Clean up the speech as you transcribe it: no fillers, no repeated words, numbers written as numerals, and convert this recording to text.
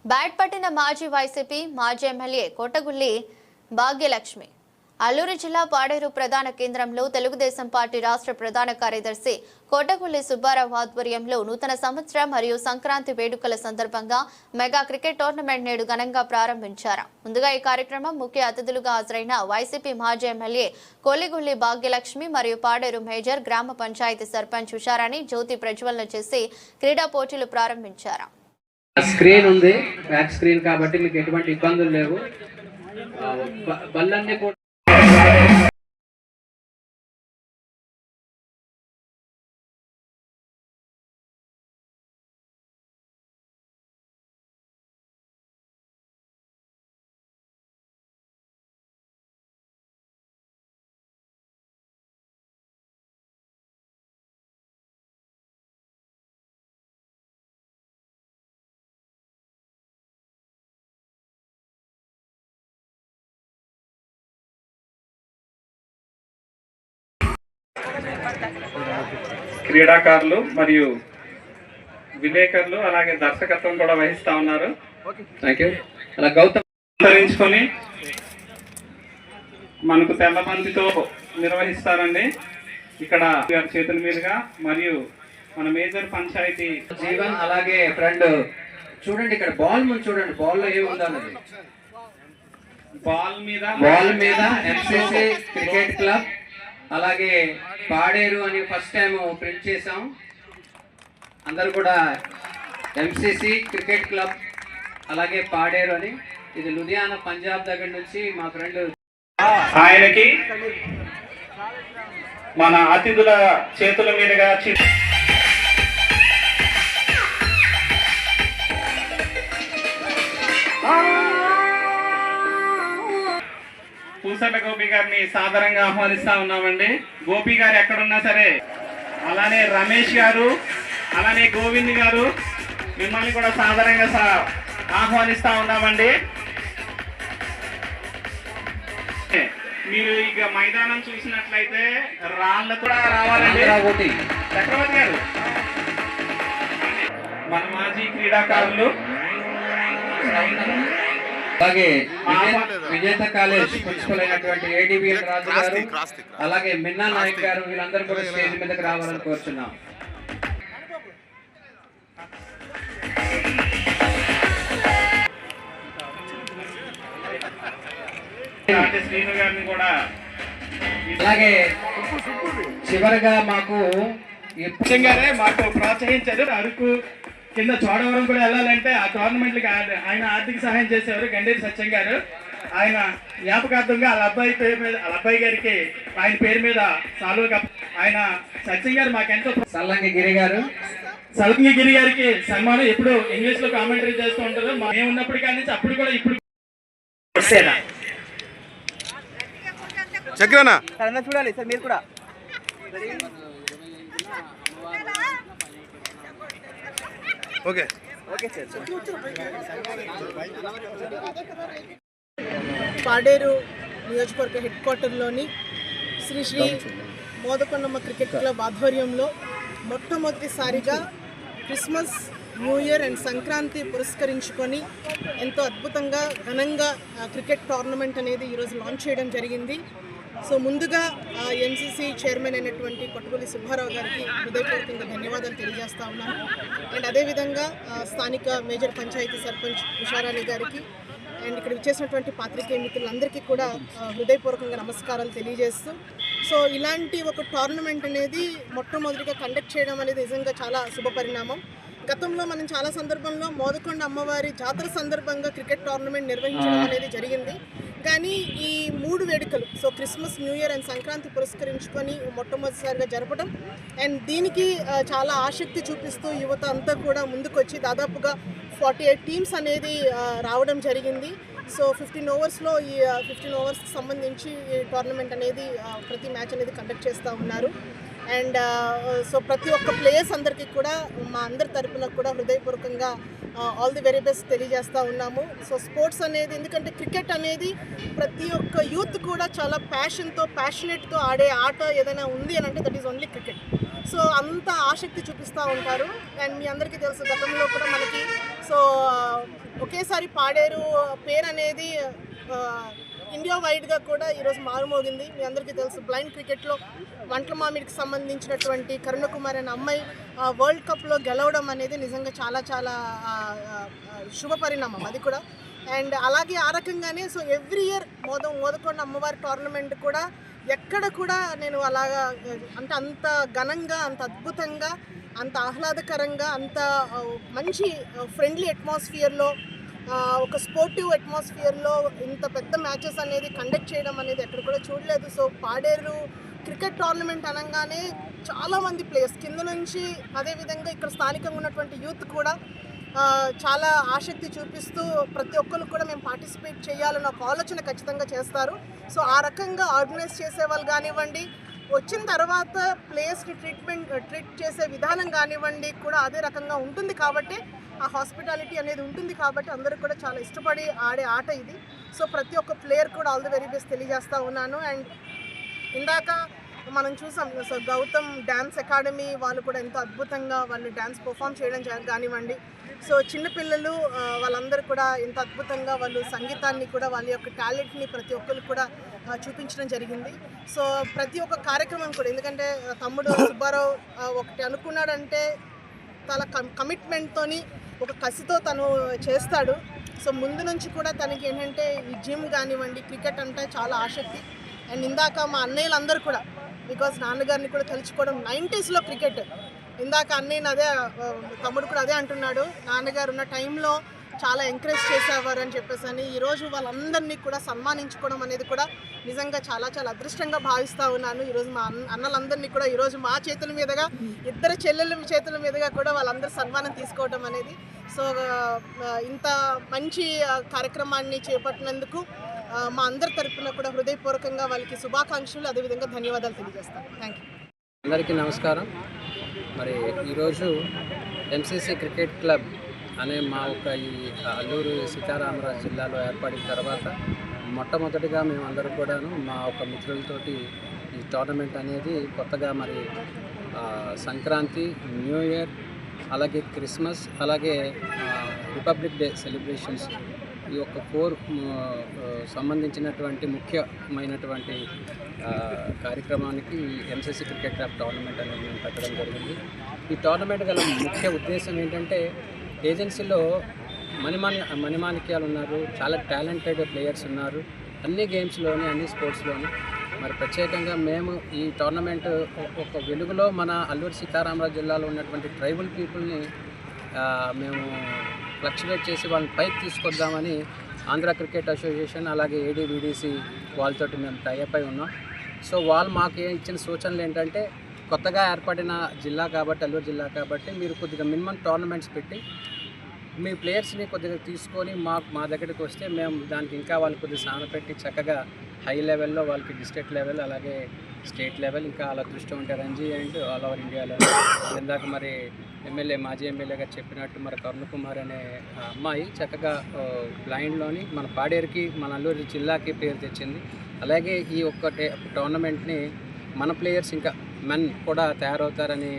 Bat పట్టిన మాజీ YCP మాజీ ఎమ్మెల్యే కోటగుల్లి భాగ్యలక్ష్మి అల్లూరు జిల్లా పాడేరు ప్రధాన కేంద్రంలో తెలుగుదేశం పార్టీ రాష్ట్ర ప్రధాన కార్యదర్శి కోటగుల్లి సుబ్బారావు ఆధ్వర్యంలో నూతన సంవత్సరం మరియు సంక్రాంతి వేడుకల సందర్భంగా మెగా క్రికెట్ టోర్నమెంట్ నేడు ఘనంగా ప్రారంభించారు. ముందుగా ఈ కార్యక్రమం ముఖ్య అతిథులుగా హాజరైన వైసీపీ మాజీ ఎమ్మెల్యే కోలిగుల్లి భాగ్యలక్ష్మి మరియు పాడేరు మేజర్ గ్రామ పంచాయతీ సర్పంచ్ ఉషారాణి జ్యోతి ప్రజ్వలన చేసి క్రీడా పోటీలు ప్రారంభించారు. స్క్రీన్ ఉంది, బ్యాక్ స్క్రీన్ కాబట్టి మీకు ఎటువంటి ఇబ్బందులు లేవు. బల్లన్నీ కూడా క్రీడాకారులు మరియు విలేకరులు అలాగే దర్శకత్వం కూడా వహిస్తా ఉన్నారు. అలా గౌతమ్ ధరించుకొని మనకు తెల్లబంతితో నిర్వహిస్తారండి. ఇక్కడ చేతుల మీదుగా మరియు మన మేజర్ పంచాయతీ జీవన్ అలాగే ఫ్రెండ్ చూడండి, ఇక్కడ బాల్ ముందు చూడండి, బాల్ లో ఏముందో అన్నది. బాల్ మీద ఎంసీసీ క్రికెట్ క్లబ్ అలాగే పాడేరు అని ఫస్ట్ టైం ప్రింట్ చేసాం. అందరు కూడా ఎంసీసీ క్రికెట్ క్లబ్ అలాగే పాడేరు అని. ఇది లుధియానా పంజాబ్ దగ్గర నుంచి మా ఫ్రెండ్. ఆయనకి మన అతిథుల చేతుల మీదుగా పూసల గోపి గారిని సాదరంగా ఆహ్వానిస్తా ఉన్నామండి. గోపి గారు ఎక్కడున్నా సరే, అలానే రమేష్ గారు, అలానే గోవింద్ గారు, మిమ్మల్ని కూడా సాదరంగా ఆహ్వానిస్తా ఉన్నామండి. మీరు ఇక మైదానం చూసినట్లయితే రాళ్ళ కూడా రావాలండి. చక్రవర్తి గారు మన మాజీ క్రీడాకారులు అలాగే విజేత కాలేజ్ ప్రిన్సిపల్ అయినటువంటి ఏడీబీఎల్ రాజు గారు అలాగే మిన్నా నాయక్ గారు, వీళ్ళందరూ కూడా స్టేజ్ మీదకి రావాలని కోరుచున్నాం. అలాగే చివరిగా మాకు ప్రోత్సహించారు. అరకు కింద చోడవరం కూడా వెళ్ళాలంటే ఆ టోర్నమెంట్లకి ఆయన ఆర్థిక సహాయం చేసేవారు గండేరి సత్యం గారు. ఆయన జ్ఞాపకార్థంగా వాళ్ళ అబ్బాయి పేరు మీద, వాళ్ళ అబ్బాయి గారికి ఆయన పేరు మీద సాలువగా ఆయన సత్యం గారు మాకెంతో. సల్లంగి గిరి గారు, సల్లంగి గిరి గారికి సన్మానం ఎప్పుడు ఇంగ్లీష్ లో కామెంటరీ చేస్తూ ఉంటారు. మేము ఉన్నప్పుడు కానీ అప్పుడు కూడా ఇప్పుడు చక్రనా చూడాలి సార్ మీరు కూడా. Okay okay sir. పాడేరు నియోజకవర్గ హెడ్ క్వార్టర్లోని శ్రీ శ్రీ మోదకొండమ్మ క్రికెట్ క్లబ్ ఆధ్వర్యంలో మొట్టమొదటిసారిగా Christmas, new year and Sankranti పురస్కరించుకొని ఎంతో అద్భుతంగా ఘనంగా క్రికెట్ టోర్నమెంట్ అనేది ఈరోజు లాంచ్ చేయడం జరిగింది. సో ముందుగా ఎన్సీసీ చైర్మన్ అయినటువంటి కోటగుల్లి సుబ్బారావు గారికి హృదయపూర్వకంగా ధన్యవాదాలు తెలియజేస్తా ఉన్నాను. అండ్ అదేవిధంగా స్థానిక మేజర్ పంచాయతీ సర్పంచ్ ఉషారాణి గారికి అండ్ ఇక్కడ విచ్చేసినటువంటి పాత్రికేయ మిత్రులందరికీ కూడా హృదయపూర్వకంగా నమస్కారాలు తెలియజేస్తూ, సో ఇలాంటి ఒక టోర్నమెంట్ అనేది మొట్టమొదటిగా కండక్ట్ చేయడం అనేది నిజంగా చాలా శుభపరిణామం. గతంలో మనం చాలా సందర్భంలో మోదకొండ అమ్మవారి జాతర సందర్భంగా క్రికెట్ టోర్నమెంట్ నిర్వహించడం అనేది జరిగింది. కానీ ఈ 3 వేడుకలు, so Christmas, new year and Sankranti పురస్కరించుకొని మొట్టమొదటిసారిగా జరపడం అండ్ దీనికి చాలా ఆసక్తి చూపిస్తూ యువత అంతా కూడా ముందుకొచ్చి దాదాపుగా 48 టీమ్స్ అనేది రావడం జరిగింది. సో 15 ఓవర్స్లో ఈ 15 ఓవర్స్కి సంబంధించి ఈ టోర్నమెంట్ అనేది ప్రతి మ్యాచ్ అనేది కండక్ట్ చేస్తూ ఉన్నారు. అండ్ సో ప్రతి ఒక్క ప్లేయర్స్ అందరికీ కూడా మా అందరి తరపున కూడా హృదయపూర్వకంగా ఆల్ ది వెరీ బెస్ట్ తెలియజేస్తూ ఉన్నాము. సో స్పోర్ట్స్ అనేది, ఎందుకంటే క్రికెట్ అనేది ప్రతి ఒక్క యూత్ కూడా చాలా ప్యాషనేట్తో ఆడే ఆట ఏదైనా ఉంది అని అంటే that is only cricket. So అంత ఆసక్తి చూపిస్తూ ఉంటారు. అండ్ మీ అందరికీ తెలుసు, గతంలో కూడా మనకి సో ఒక ఒకేసారి పాడేరు పేరు అనేది ఇండియా వైడ్గా కూడా ఈరోజు మారుమోగింది. మీ అందరికీ తెలుసు, బ్లైండ్ క్రికెట్లో వంటల మామిడికి సంబంధించినటువంటి కరుణకుమార్ అనే అమ్మాయి వరల్డ్ కప్లో గెలవడం అనేది నిజంగా చాలా చాలా శుభ పరిణామం అది కూడా. అండ్ అలాగే ఆ రకంగానే సో ఎవ్రీ ఇయర్ మోదకొండ అమ్మవారి టోర్నమెంట్ కూడా ఎక్కడ కూడా నేను అలాగా అంటే అంత ఘనంగా, అంత అద్భుతంగా, అంత ఆహ్లాదకరంగా, అంత మంచి ఫ్రెండ్లీ అట్మాస్ఫియర్లో, ఒక స్పోర్టివ్ అట్మాస్ఫియర్లో ఇంత పెద్ద మ్యాచెస్ అనేది కండక్ట్ చేయడం అనేది ఎక్కడ కూడా చూడలేదు. సో పాడేరు క్రికెట్ టోర్నమెంట్ అనగానే చాలామంది ప్లేయర్స్ కింద నుంచి, అదేవిధంగా ఇక్కడ స్థానికంగా ఉన్నటువంటి యూత్ కూడా చాలా ఆసక్తి చూపిస్తూ ప్రతి ఒక్కరు కూడా మేము పార్టిసిపేట్ చేయాలన్న ఒక ఆలోచన ఖచ్చితంగా చేస్తారు. సో ఆ రకంగా ఆర్గనైజ్ చేసేవాళ్ళు కానివ్వండి, వచ్చిన తర్వాత ప్లేయర్స్ని ట్రీట్ చేసే విధానం కానివ్వండి కూడా అదే రకంగా ఉంటుంది కాబట్టి, ఆ హాస్పిటాలిటీ అనేది ఉంటుంది కాబట్టి అందరూ కూడా చాలా ఇష్టపడి ఆడే ఆట ఇది. సో ప్రతి ఒక్క ప్లేయర్ కూడా ఆల్ ది వెరీ బెస్ట్ తెలియజేస్తూ ఉన్నాను. అండ్ ఇందాక మనం చూసాం, సో గౌతమ్ డ్యాన్స్ అకాడమీ వాళ్ళు కూడా ఎంతో అద్భుతంగా వాళ్ళు డ్యాన్స్ పర్ఫామ్ చేయడం కానివ్వండి. సో చిన్నపిల్లలు వాళ్ళందరూ కూడా ఎంత అద్భుతంగా వాళ్ళు సంగీతాన్ని కూడా వాళ్ళ యొక్క టాలెంట్ని ప్రతి ఒక్కరు కూడా చూపించడం జరిగింది. సో ప్రతి ఒక్క కార్యక్రమం కూడా, ఎందుకంటే తమ్ముడు సుబ్బారావు ఒకటి అనుకున్నాడంటే చాలా కమిట్మెంట్తోని, ఒక కసితో తను చేస్తాడు. సో ముందు నుంచి కూడా తనకి ఏంటంటే ఈ జిమ్ కానివ్వండి, క్రికెట్ అంటే చాలా ఆసక్తి. అండ్ ఇందాక మా అన్నయ్యలందరూ కూడా, బికాజ్ నాన్నగారిని కూడా తలుచుకోవడం 90sలో క్రికెట్, ఇందాక అన్నయ్యని అదే తమ్ముడు కూడా అదే అంటున్నాడు, నాన్నగారు ఉన్న టైంలో చాలా ఎంకరేజ్ చేసేవారు అని చెప్పేసి అని. ఈరోజు వాళ్ళందరినీ కూడా సన్మానించుకోవడం అనేది కూడా నిజంగా చాలా చాలా అదృష్టంగా భావిస్తూ ఉన్నాను. ఈరోజు మా అన్నలందరినీ కూడా ఈరోజు మా చేతుల మీదుగా, ఇద్దరు చెల్లెళ్ళ చేతుల మీదుగా కూడా వాళ్ళందరూ సన్మానం తీసుకోవడం అనేది. సో ఇంత మంచి కార్యక్రమాన్ని చేపట్టినందుకు మా అందరి తరపున కూడా హృదయపూర్వకంగా వాళ్ళకి శుభాకాంక్షలు, అదేవిధంగా ధన్యవాదాలు తెలియజేస్తాను. Thank you. అందరికీ నమస్కారం. మరి ఈరోజు ఎంసీసీ క్రికెట్ క్లబ్ అనే మా ఒక ఈ అల్లూరు సీతారామరాజు జిల్లాలో ఏర్పడిన తర్వాత మొట్టమొదటిగా మేమందరం కూడాను మా ఒక మిత్రులతోటి ఈ టోర్నమెంట్ అనేది కొత్తగా మరి సంక్రాంతి, న్యూ ఇయర్, అలాగే క్రిస్మస్, అలాగే రిపబ్లిక్ డే సెలబ్రేషన్స్, ఈ యొక్క 4 సంబంధించినటువంటి ముఖ్యమైనటువంటి కార్యక్రమానికి ఎంసీసీ క్రికెట్ క్లబ్ టోర్నమెంట్ అనేది మేము పెట్టడం జరిగింది. ఈ టోర్నమెంట్ గల ముఖ్య ఉద్దేశం ఏంటంటే, ఏజెన్సీలో మణిమాణిక్యాలు ఉన్నారు, చాలా టాలెంటెడ్ ప్లేయర్స్ ఉన్నారు అన్ని గేమ్స్లోని, అన్ని స్పోర్ట్స్లోని. మరి ప్రత్యేకంగా మేము ఈ టోర్నమెంట్ ఒక వెలుగులో మన అల్లూరు సీతారామరాజు జిల్లాలో ఉన్నటువంటి ట్రైబల్ పీపుల్ని మేము ఫ్లక్చువేట్ చేసి వాళ్ళని పైకి తీసుకొద్దామని ఆంధ్ర క్రికెట్ అసోసియేషన్, అలాగే ఏడీబీడీసీ వాళ్ళతోటి మేము టైఅప్ అయి ఉన్నాం. సో వాళ్ళు మాకు ఇచ్చిన సూచనలు ఏంటంటే, కొత్తగా ఏర్పడిన జిల్లా కాబట్టి, అల్లూరు జిల్లా కాబట్టి, మీరు కొద్దిగా మినిమం టోర్నమెంట్స్ పెట్టి మీ ప్లేయర్స్ని కొద్దిగా తీసుకొని మా దగ్గరికి వస్తే మేము దానికి ఇంకా వాళ్ళకి కొద్దిగా సాన పెట్టి చక్కగా హై లెవెల్లో వాళ్ళకి డిస్ట్రిక్ట్ లెవెల్, అలాగే స్టేట్ లెవెల్, ఇంకా అలా దృష్టి ఉంటే Ranji and all over India level. ఇందాక మరి మాజీ ఎమ్మెల్యే గారు చెప్పినట్టు మరి కరుణకుమార్ అనే అమ్మాయి చక్కగా బ్లైండ్లోని మన పాడేరుకి, మన అల్లూరు జిల్లాకి పేరు తెచ్చింది. అలాగే ఈ ఒక్క టోర్నమెంట్ని మన ప్లేయర్స్ ఇంకా మెన్ కూడా తయారవుతారని